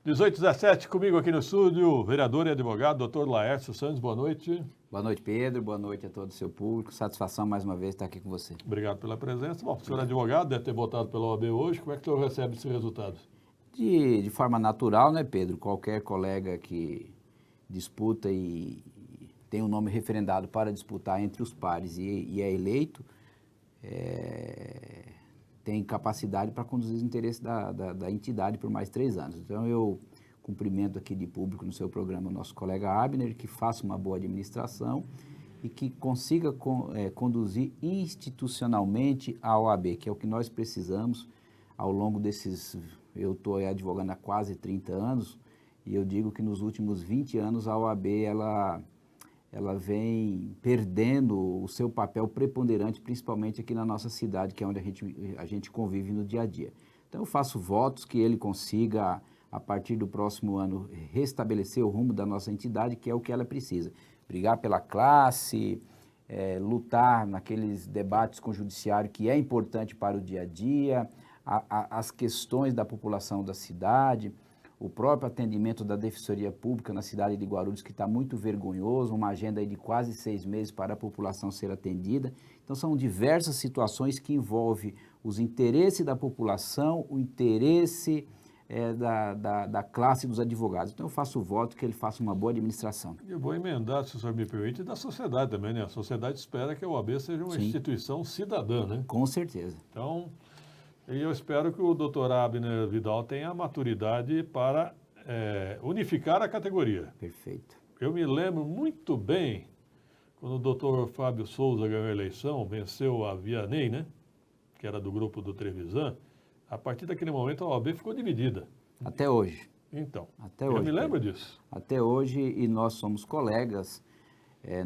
18h17, comigo aqui no estúdio, vereador e advogado, doutor Laércio Santos, boa noite. Boa noite, Pedro, boa noite a todo o seu público, satisfação mais uma vez estar aqui com você. Obrigado pela presença. Bom, o senhor é advogado, deve ter votado pela OAB hoje, como é que o senhor recebe esse resultado? De forma natural, né, Pedro? Qualquer colega que disputa e tem um nome referendado para disputar entre os pares e é eleito, tem capacidade para conduzir os interesses da entidade por mais 3 anos. Então, eu cumprimento aqui de público no seu programa o nosso colega Abner, que faça uma boa administração e que consiga conduzir institucionalmente a OAB, que é o que nós precisamos ao longo desses... Eu estou advogando há quase 30 anos e eu digo que nos últimos 20 anos a OAB ela vem perdendo o seu papel preponderante, principalmente aqui na nossa cidade, que é onde a gente convive no dia a dia. Então eu faço votos que ele consiga, a partir do próximo ano, restabelecer o rumo da nossa entidade, que é o que ela precisa. Brigar pela classe, lutar naqueles debates com o judiciário, que é importante para o dia a dia, as questões da população da cidade, o próprio atendimento da Defensoria Pública na cidade de Guarulhos, que está muito vergonhoso, uma agenda aí de quase 6 meses para a população ser atendida. Então, são diversas situações que envolvem os interesses da população, o interesse da classe dos advogados. Então, eu faço o voto que ele faça uma boa administração. Eu vou emendar, se o senhor me permite, da sociedade também, né? A sociedade espera que a OAB seja uma instituição cidadã, né? Com certeza. Então... E eu espero que o doutor Abner Vidal tenha a maturidade para unificar a categoria. Perfeito. Eu me lembro muito bem quando o doutor Fábio Souza ganhou a eleição, venceu a Vianney, né? Que era do grupo do Trevisan. A partir daquele momento a OAB ficou dividida. Até hoje. Então, até hoje, eu me lembro disso. Até hoje, e nós somos colegas.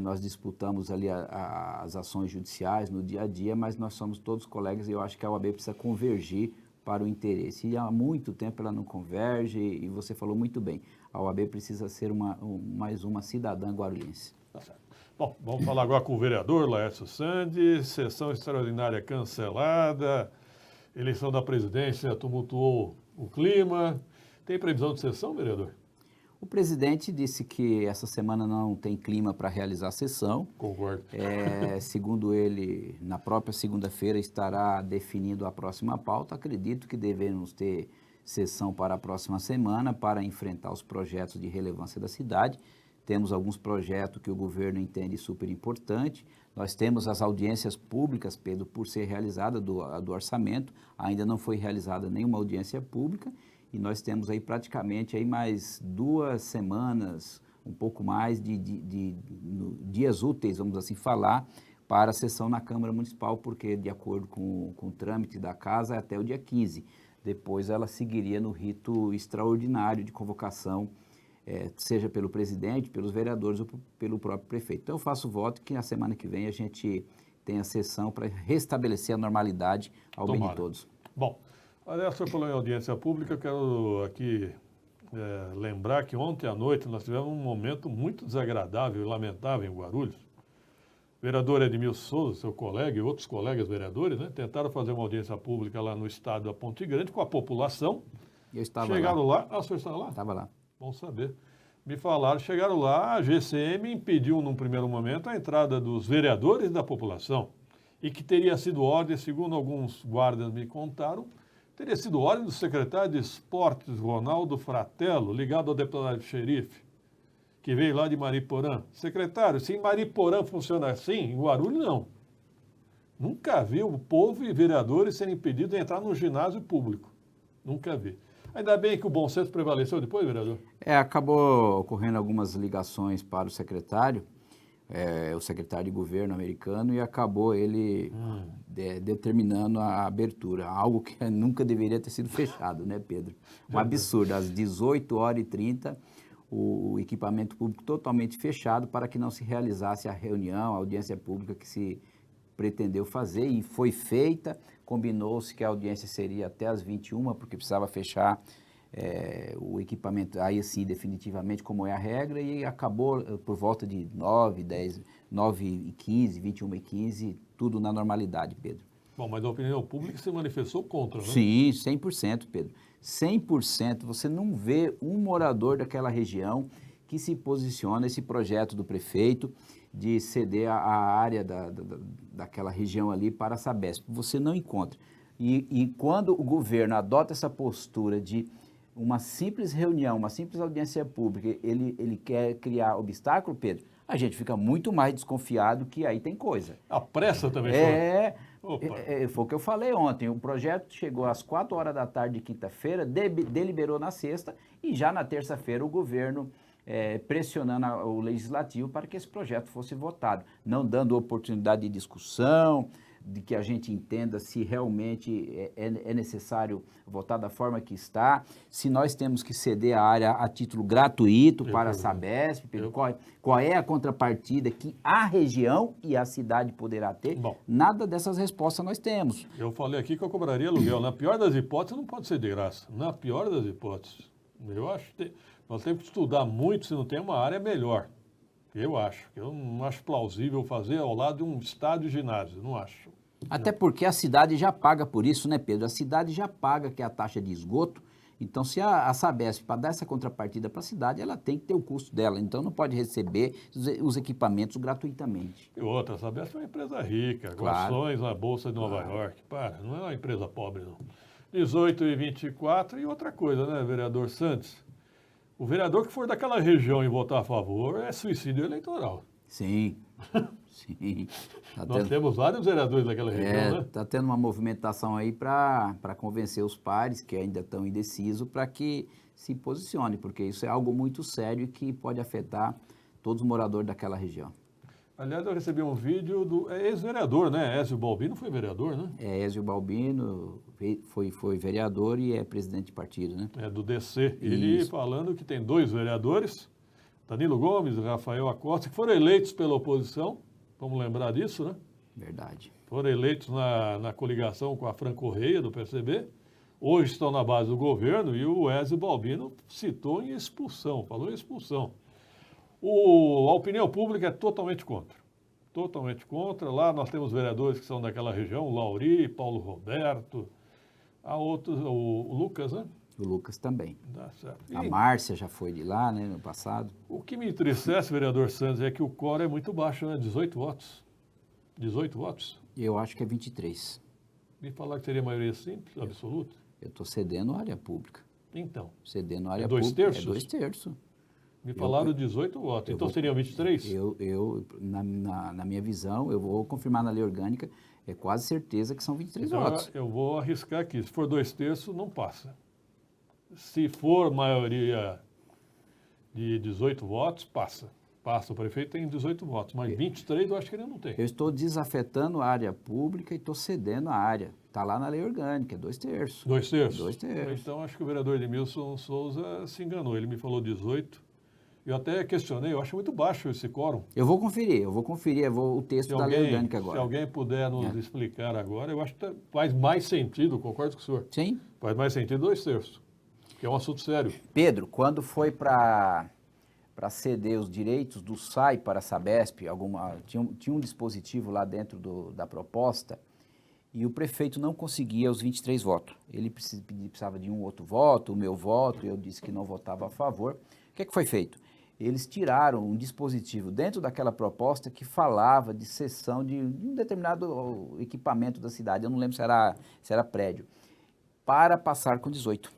Nós disputamos ali as ações judiciais no dia a dia, mas nós somos todos colegas e eu acho que a OAB precisa convergir para o interesse. E há muito tempo ela não converge e você falou muito bem, a OAB precisa ser mais uma cidadã guarulhense. Tá certo. Bom, vamos falar agora com o vereador Laércio Santos, sessão extraordinária cancelada, eleição da presidência tumultuou o clima. Tem previsão de sessão, vereador? O presidente disse que essa semana não tem clima para realizar a sessão. Concordo. Segundo ele, na própria segunda-feira estará definindo a próxima pauta. Acredito que devemos ter sessão para a próxima semana para enfrentar os projetos de relevância da cidade. Temos alguns projetos que o governo entende super importante. Nós temos as audiências públicas, Pedro, por ser realizada do orçamento. Ainda não foi realizada nenhuma audiência pública. E nós temos aí praticamente aí mais 2 semanas, um pouco mais de dias úteis, vamos assim falar, para a sessão na Câmara Municipal, porque de acordo com o trâmite da casa é até o dia 15. Depois ela seguiria no rito extraordinário de convocação, seja pelo presidente, pelos vereadores ou pelo próprio prefeito. Então eu faço voto que na semana que vem a gente tenha sessão para restabelecer a normalidade ao bem de todos. Bom. Aliás, o senhor falou em audiência pública, eu quero aqui lembrar que ontem à noite nós tivemos um momento muito desagradável e lamentável em Guarulhos. O vereador Edmilson Souza, seu colega e outros colegas vereadores, né, tentaram fazer uma audiência pública lá no estado da Ponte Grande com a população. Eu estava Chegaram lá. Ah, o senhor estava lá? Estava lá. Bom saber. Me falaram, chegaram lá, a GCM impediu num primeiro momento a entrada dos vereadores da população e que teria sido ordem, segundo alguns guardas me contaram, teria sido ordem do secretário de Esportes, Ronaldo Fratello, ligado ao deputado xerife, que veio lá de Mariporã. Secretário, se em Mariporã funciona assim, em Guarulhos não. Nunca vi o povo e vereadores serem impedidos de entrar no ginásio público. Nunca vi. Ainda bem que o bom senso prevaleceu depois, vereador? Acabou ocorrendo algumas ligações para o secretário de governo americano, e acabou ele determinando a abertura, algo que nunca deveria ter sido fechado, né, Pedro? Um absurdo, às 18h30, o equipamento público totalmente fechado para que não se realizasse a reunião, a audiência pública que se pretendeu fazer, e foi feita. Combinou-se que a audiência seria até às 21h, porque precisava fechar o equipamento, aí assim, definitivamente, como é a regra, e acabou por volta de 9h15, 21h15, tudo na normalidade, Pedro. Bom, mas a opinião pública se manifestou contra, né? Sim, 100%, Pedro. 100%. Você não vê um morador daquela região que se posiciona esse projeto do prefeito de ceder a área daquela região ali para a Sabesp. Você não encontra. E quando o governo adota essa postura de uma simples reunião, uma simples audiência pública, ele quer criar obstáculo, Pedro, a gente fica muito mais desconfiado que aí tem coisa. A pressa também foi. Foi o que eu falei ontem. O projeto chegou às 4 horas da tarde de quinta-feira, deliberou na sexta e já na terça-feira o governo pressionando o legislativo para que esse projeto fosse votado, não dando oportunidade de discussão, de que a gente entenda se realmente é necessário votar da forma que está, se nós temos que ceder a área a título gratuito para a Sabesp, qual é a contrapartida que a região e a cidade poderá ter. Bom, nada dessas respostas nós temos. Eu falei aqui que eu cobraria aluguel. Na pior das hipóteses, não pode ser de graça. Na pior das hipóteses. Eu acho que nós temos que estudar muito se não tem uma área melhor. Eu acho. Eu não acho plausível fazer ao lado de um estádio e ginásio. Não acho. Até porque a cidade já paga por isso, né, Pedro? A cidade já paga, que é a taxa de esgoto. Então, se a Sabesp, para dar essa contrapartida para a cidade, ela tem que ter o custo dela. Então, não pode receber os equipamentos gratuitamente. E outra, a Sabesp é uma empresa rica, com Claro. ações na Bolsa de Nova York. Não é uma empresa pobre, não. 18 e 24. E outra coisa, né, vereador Santos? O vereador que for daquela região e votar a favor é suicídio eleitoral. Sim, sim. Nós temos vários vereadores daquela região, né? Está tendo uma movimentação aí para convencer os pares que ainda estão indecisos para que se posicione, porque isso é algo muito sério e que pode afetar todos os moradores daquela região. Aliás, eu recebi um vídeo do ex-vereador, né? Ézio Balbino foi vereador, né? Ézio Balbino foi vereador e é presidente de partido, né? É do DC. Ele Isso. falando que tem 2 vereadores, Danilo Gomes e Rafael Acosta, que foram eleitos pela oposição, vamos lembrar disso, né? Verdade. Foram eleitos na coligação com a Fran Correia, do PSDB, hoje estão na base do governo e o Ézio Balbino citou em expulsão, falou em expulsão. A opinião pública é totalmente contra. Totalmente contra. Lá nós temos vereadores que são daquela região, Lauri, Paulo Roberto, há outros, o Lucas, né? O Lucas também. Dá certo. A Márcia já foi de lá, né, no passado. O que me entristece, vereador Santos, é que o quórum é muito baixo, né? 18 votos. 18 votos? Eu acho que é 23. Me falar que seria maioria simples, absoluta? Eu estou cedendo área pública. Então. Cedendo área dois pública. terços? É 2/3. Me falaram 18 votos. Então seriam 23? Na minha visão, eu vou confirmar na lei orgânica, é quase certeza que são 23 Então, votos. eu vou arriscar aqui. Se for 2/3, não passa. Se for maioria de 18 votos, passa. Passa. O prefeito tem 18 votos, mas 23 eu acho que ele não tem. Eu estou desafetando a área pública e estou cedendo a área. Está lá na lei orgânica, é 2/3. 2/3? 2/3. Então acho que o vereador Edmilson Souza se enganou. Ele me falou 18. Eu até questionei, eu acho muito baixo esse quórum. Eu vou conferir o texto da lei orgânica agora. Se alguém puder nos explicar agora, eu acho que faz mais sentido, concordo com o senhor. Sim. Faz mais sentido 2/3, que é um assunto sério. Pedro, quando foi para ceder os direitos do SAI para a Sabesp, tinha um dispositivo lá dentro da proposta e o prefeito não conseguia os 23 votos. Ele precisava de um outro voto, o meu voto, eu disse que não votava a favor. O que é que foi feito? Eles tiraram um dispositivo dentro daquela proposta que falava de cessão de um determinado equipamento da cidade, eu não lembro se era prédio, para passar com 18.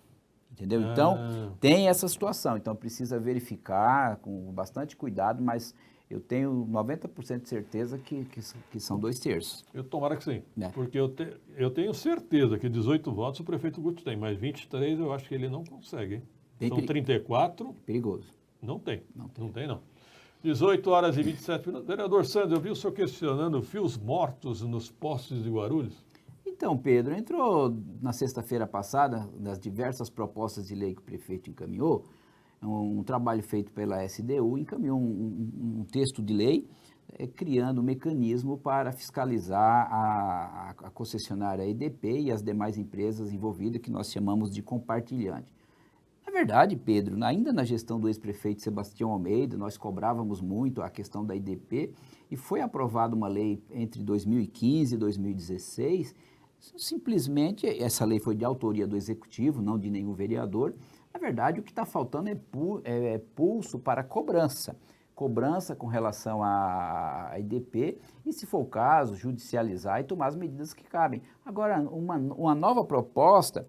Entendeu? Então, tem essa situação. Então, precisa verificar com bastante cuidado, mas eu tenho 90% de certeza que são 2/3. Eu tomara que sim, É. porque eu tenho certeza que 18 votos o prefeito Guto tem, mas 23 eu acho que ele não consegue. Hein? São 34, Perigoso. não tem. Não tem, não. 18 horas e 27 minutos. Vereador Santos, eu vi o senhor questionando fios mortos nos postes de Guarulhos. Então, Pedro, entrou na sexta-feira passada, das diversas propostas de lei que o prefeito encaminhou, um trabalho feito pela SDU, encaminhou um texto de lei criando um mecanismo para fiscalizar a concessionária EDP e as demais empresas envolvidas, que nós chamamos de compartilhante. Na verdade, Pedro, ainda na gestão do ex-prefeito Sebastião Almeida, nós cobrávamos muito a questão da IDP e foi aprovada uma lei entre 2015 e 2016. Simplesmente, essa lei foi de autoria do Executivo, não de nenhum vereador. Na verdade, o que está faltando é pulso para cobrança. Cobrança com relação à IDP e, se for o caso, judicializar e tomar as medidas que cabem. Agora, uma nova proposta,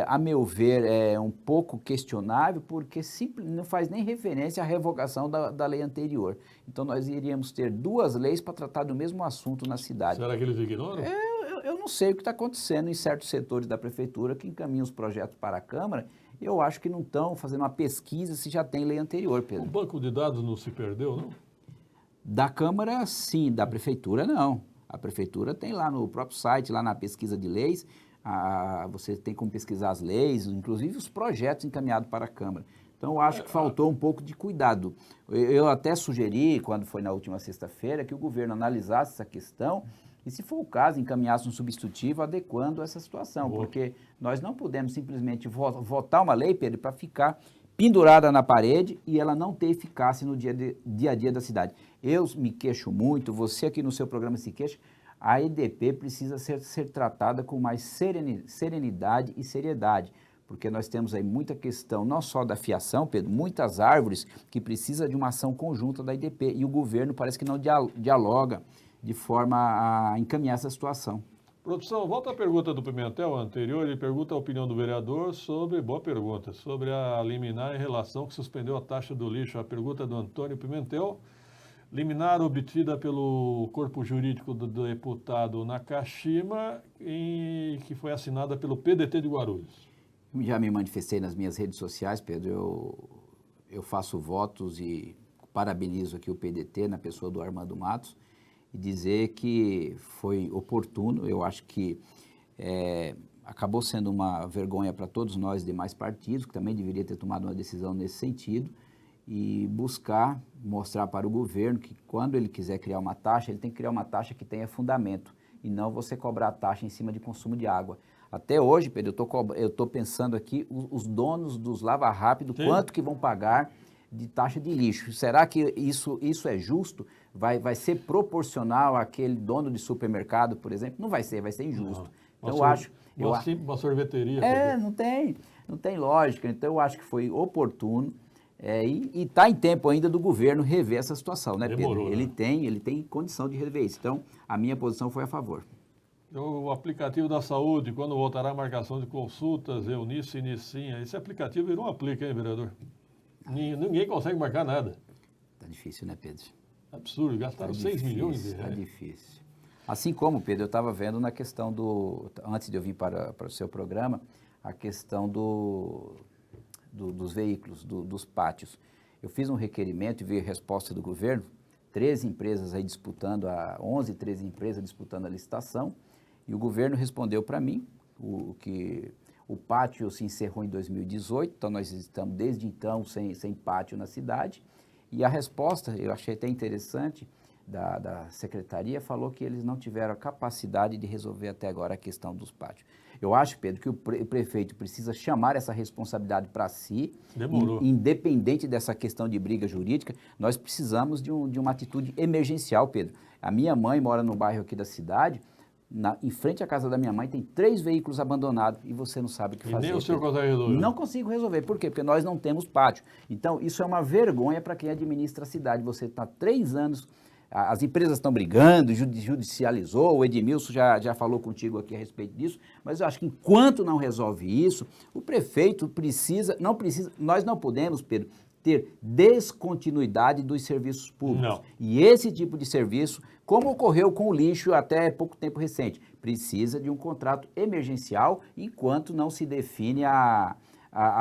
a meu ver, é um pouco questionável, porque não faz nem referência à revogação da lei anterior. Então, nós iríamos ter duas leis para tratar do mesmo assunto na cidade. Será que eles ignoram? Eu não sei o que está acontecendo em certos setores da prefeitura que encaminham os projetos para a Câmara. Eu acho que não estão fazendo uma pesquisa se já tem lei anterior, Pedro. O banco de dados não se perdeu, não? Da Câmara, sim. Da Prefeitura, não. A Prefeitura tem lá no próprio site, lá na pesquisa de leis, você tem como pesquisar as leis, inclusive os projetos encaminhados para a Câmara. Então, eu acho que faltou um pouco de cuidado. Eu até sugeri, quando foi na última sexta-feira, que o governo analisasse essa questão e, se for o caso, encaminhasse um substitutivo adequando essa situação, porque nós não podemos simplesmente votar uma lei, Pedro, para ficar pendurada na parede e ela não ter eficácia no dia a dia da cidade. Eu me queixo muito, você aqui no seu programa se queixa, a EDP precisa ser tratada com mais serenidade e seriedade, porque nós temos aí muita questão, não só da fiação, Pedro, muitas árvores que precisam de uma ação conjunta da EDP e o governo parece que não dialoga de forma a encaminhar essa situação. Produção, volta à pergunta do Pimentel anterior, ele pergunta a opinião do vereador boa pergunta, sobre a liminar em relação que suspendeu a taxa do lixo. A pergunta do Antônio Pimentel, liminar obtida pelo corpo jurídico do deputado Nakashima, que foi assinada pelo PDT de Guarulhos. Já me manifestei nas minhas redes sociais, Pedro, eu faço votos e parabenizo aqui o PDT na pessoa do Armando Matos, e dizer que foi oportuno. Eu acho que acabou sendo uma vergonha para todos nós demais partidos, que também deveria ter tomado uma decisão nesse sentido, e mostrar para o governo que quando ele quiser criar uma taxa, ele tem que criar uma taxa que tenha fundamento, e não você cobrar a taxa em cima de consumo de água. Até hoje, Pedro, eu estou pensando aqui, os donos dos Lava Rápido, quanto que vão pagar de taxa de lixo. Será que isso é justo? Vai ser proporcional àquele dono de supermercado, por exemplo? Não vai ser injusto. Então, eu acho... Uma sorveteria. Não tem lógica. Então, eu acho que foi oportuno e está em tempo ainda do governo rever essa situação, né, Pedro? Demorou, ele tem condição de rever isso. Então, a minha posição foi a favor. O aplicativo da saúde, quando voltará a marcação de consultas, Eunice e Nicinha, esse aplicativo virou um aplica, hein, vereador? Ninguém consegue marcar nada. Tá difícil, né, Pedro? Absurdo, gastaram 6 milhões de reais. Tá difícil. Assim como, Pedro, eu estava vendo na questão antes de eu vir para o seu programa, a questão dos veículos, dos pátios. Eu fiz um requerimento e veio a resposta do governo, 13 empresas aí disputando, 13 empresas disputando a licitação, e o governo respondeu para mim que o pátio se encerrou em 2018, então nós estamos desde então sem pátio na cidade. E a resposta, eu achei até interessante, da secretaria, falou que eles não tiveram a capacidade de resolver até agora a questão dos pátios. Eu acho, Pedro, que o prefeito precisa chamar essa responsabilidade para si. Demorou. Independente dessa questão de briga jurídica, nós precisamos de uma atitude emergencial, Pedro. A minha mãe mora no bairro aqui da cidade. Em frente à casa da minha mãe tem 3 veículos abandonados e você não sabe o que fazer. E nem o senhor consegue resolver? Não consigo resolver. Por quê? Porque nós não temos pátio. Então, isso é uma vergonha para quem administra a cidade. Você está 3 anos, as empresas estão brigando, judicializou, o Edmilson já falou contigo aqui a respeito disso, mas eu acho que enquanto não resolve isso, o prefeito nós não podemos, Pedro, ter descontinuidade dos serviços públicos. Não. E esse tipo de serviço, como ocorreu com o lixo até pouco tempo recente, precisa de um contrato emergencial enquanto não se define a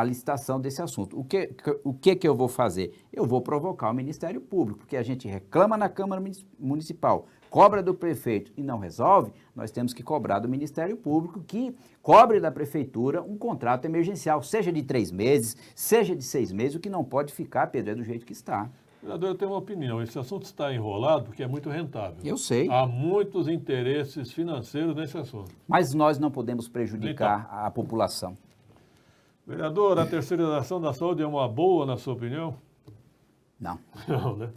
licitação desse assunto. O que eu vou fazer? Eu vou provocar o Ministério Público, porque a gente reclama na Câmara Municipal, cobra do prefeito e não resolve, nós temos que cobrar do Ministério Público que cobre da Prefeitura um contrato emergencial, seja de 3 meses, seja de 6 meses, o que não pode ficar, Pedro, é do jeito que está. Vereador, eu tenho uma opinião. Esse assunto está enrolado porque é muito rentável. Eu sei. Há muitos interesses financeiros nesse assunto. Mas nós não podemos prejudicar a população. Vereador, a terceirização da saúde é uma boa, na sua opinião? Não, Não, né?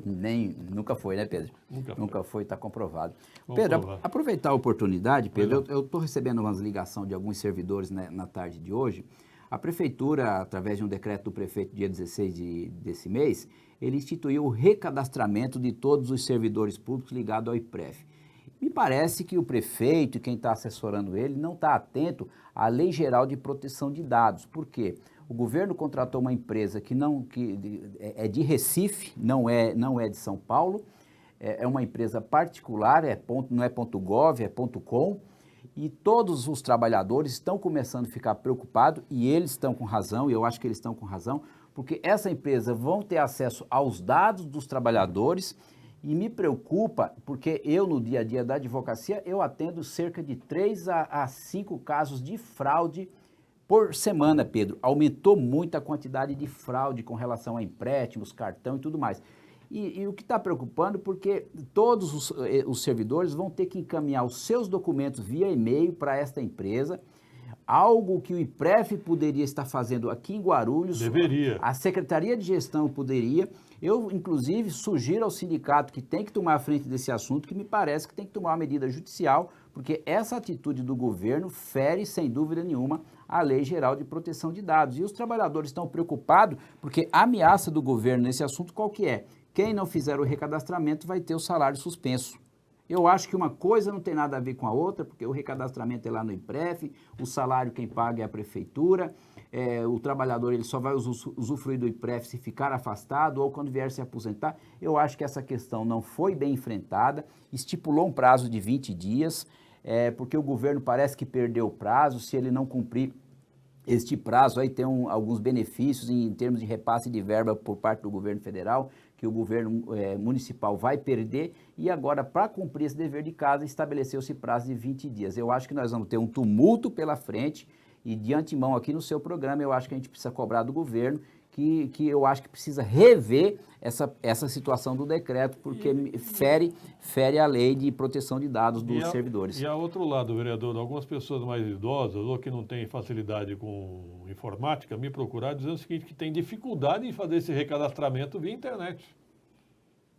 nunca foi, né, Pedro? Nunca foi, está comprovado. Comprovado. Pedro, aproveitar a oportunidade, Pedro, eu estou recebendo umas ligações de alguns servidores, né, na tarde de hoje. A Prefeitura, através de um decreto do prefeito, dia 16 desse mês, ele instituiu o recadastramento de todos os servidores públicos ligados ao IPREF. Me parece que o prefeito e quem está assessorando ele não está atento à Lei Geral de Proteção de Dados. Por quê? O governo contratou uma empresa que é de Recife, não é de São Paulo, é uma empresa particular, não é .gov, é .com, e todos os trabalhadores estão começando a ficar preocupados, e eles estão com razão, e eu acho que eles estão com razão, porque essa empresa vão ter acesso aos dados dos trabalhadores, e me preocupa, porque eu, no dia a dia da advocacia, eu atendo cerca de 3 a 5 casos de fraude por semana, Pedro. Aumentou muito a quantidade de fraude com relação a empréstimos, cartão e tudo mais. E o que está preocupando, porque todos os servidores vão ter que encaminhar os seus documentos via e-mail para esta empresa, algo que o IPREF poderia estar fazendo aqui em Guarulhos. Deveria. A Secretaria de Gestão poderia. Eu, inclusive, sugiro ao sindicato que tem que tomar a frente desse assunto, que me parece que tem que tomar uma medida judicial, porque essa atitude do governo fere, sem dúvida nenhuma, a Lei Geral de Proteção de Dados. E os trabalhadores estão preocupados, porque a ameaça do governo nesse assunto qual que é? Quem não fizer o recadastramento vai ter o salário suspenso. Eu acho que uma coisa não tem nada a ver com a outra, porque o recadastramento é lá no IPREF, o salário quem paga é a prefeitura, o trabalhador ele só vai usufruir do IPREF se ficar afastado ou quando vier se aposentar. Eu acho que essa questão não foi bem enfrentada, estipulou um prazo de 20 dias, porque o governo parece que perdeu o prazo, se ele não cumprir este prazo aí tem alguns benefícios em termos de repasse de verba por parte do governo federal, que o governo municipal vai perder, e agora, para cumprir esse dever de casa, estabeleceu-se prazo de 20 dias. Eu acho que nós vamos ter um tumulto pela frente, e de antemão aqui no seu programa, eu acho que a gente precisa cobrar do governo, que eu acho que precisa rever essa situação do decreto, porque fere a lei de proteção de dados dos servidores. E a outro lado, vereador, algumas pessoas mais idosas ou que não têm facilidade com informática me procuraram dizendo o seguinte, que tem dificuldade em fazer esse recadastramento via internet.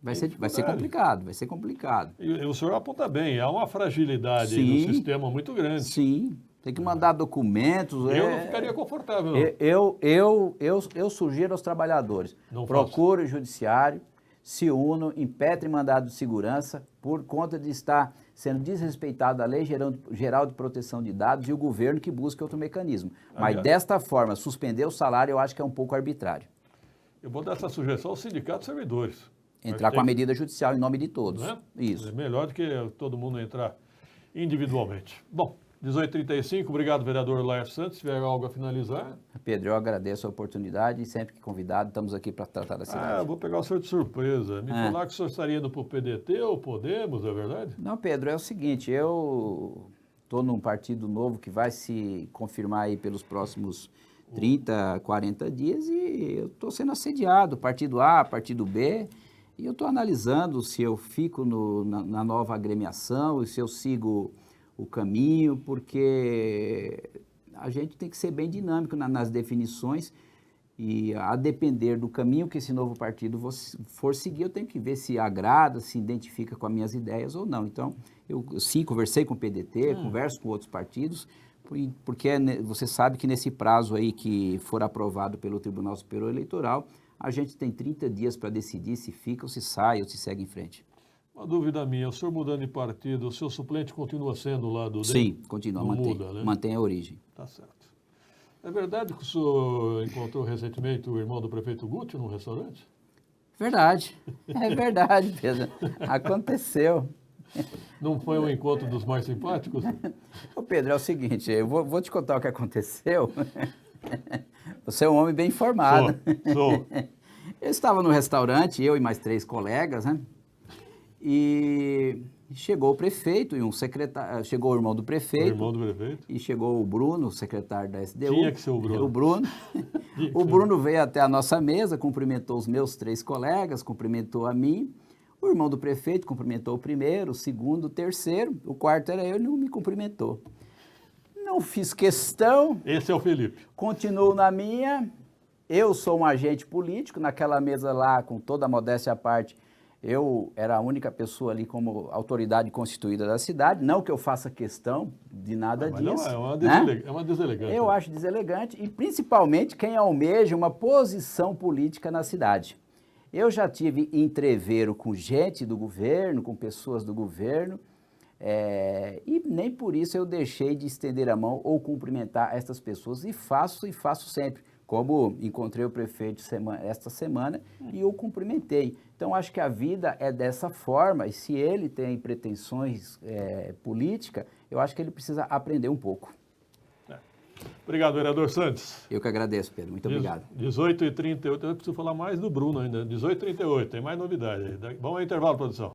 Vai ser complicado. E o senhor aponta bem, há uma fragilidade aí no sistema muito grande. Sim. Tem que mandar documentos. Eu não ficaria confortável, não. Eu sugiro aos trabalhadores, procure o judiciário, se unam, impetrem mandado de segurança por conta de estar sendo desrespeitado a Lei Geral de Proteção de Dados e o governo que busca outro mecanismo. Mas desta forma, suspender o salário eu acho que é um pouco arbitrário. Eu vou dar essa sugestão aos sindicatos de servidores. Entrar com a medida judicial em nome de todos. Não é? Isso. É melhor do que todo mundo entrar individualmente. Bom, 18h35, obrigado, vereador Laércio Santos. Se tiver algo a finalizar. Pedro, eu agradeço a oportunidade e sempre que convidado, estamos aqui para tratar da cidade. Eu vou pegar o senhor de surpresa. Me falar que o senhor estaria indo para o PDT ou Podemos, é verdade? Não, Pedro, é o seguinte, eu estou num partido novo que vai se confirmar aí pelos próximos 30, 40 dias e eu estou sendo assediado, partido A, partido B, e eu estou analisando se eu fico na nova agremiação e se eu sigo o caminho, porque a gente tem que ser bem dinâmico nas definições e a depender do caminho que esse novo partido for seguir, eu tenho que ver se agrada, se identifica com as minhas ideias ou não. Então, eu sim, conversei com o PDT, converso com outros partidos, porque você sabe que nesse prazo aí que for aprovado pelo Tribunal Superior Eleitoral, a gente tem 30 dias para decidir se fica ou se sai ou se segue em frente. Uma dúvida minha, o senhor mudando de partido, o seu suplente continua sendo lá do DEM? Sim, continua, mantém a origem. Tá certo. É verdade que o senhor encontrou recentemente o irmão do prefeito Guti num restaurante? Verdade, é verdade, Pedro. Aconteceu. Não foi um encontro dos mais simpáticos? Ô Pedro, é o seguinte, eu vou te contar o que aconteceu. Você é um homem bem informado. Sou. Eu estava no restaurante, eu e mais 3 colegas, né? E chegou o prefeito e um secretário, chegou o irmão do prefeito. O irmão do prefeito. E chegou o Bruno, secretário da SDU. Tinha que ser o Bruno. O Bruno. O Bruno veio até a nossa mesa, cumprimentou os meus 3 colegas, cumprimentou a mim. O irmão do prefeito cumprimentou o primeiro, o segundo, o terceiro. O quarto era eu e não me cumprimentou. Não fiz questão, Esse é o Felipe. continuo na minha. Eu sou um agente político, naquela mesa lá, com toda a modéstia à parte, eu era a única pessoa ali como autoridade constituída da cidade, não que eu faça questão de nada Mas disso. não, né? é uma deselegância. Eu acho deselegante e principalmente quem almeja uma posição política na cidade. Eu já tive entrevero com gente do governo, com pessoas do governo, e nem por isso eu deixei de estender a mão ou cumprimentar essas pessoas e faço sempre. Como encontrei o prefeito esta semana e eu cumprimentei. Então, acho que a vida é dessa forma e se ele tem pretensões políticas, eu acho que ele precisa aprender um pouco. Obrigado, vereador Santos. Eu que agradeço, Pedro. Muito obrigado. 18h38, eu preciso falar mais do Bruno ainda. 18h38, tem mais novidade aí. Vamos ao intervalo, produção.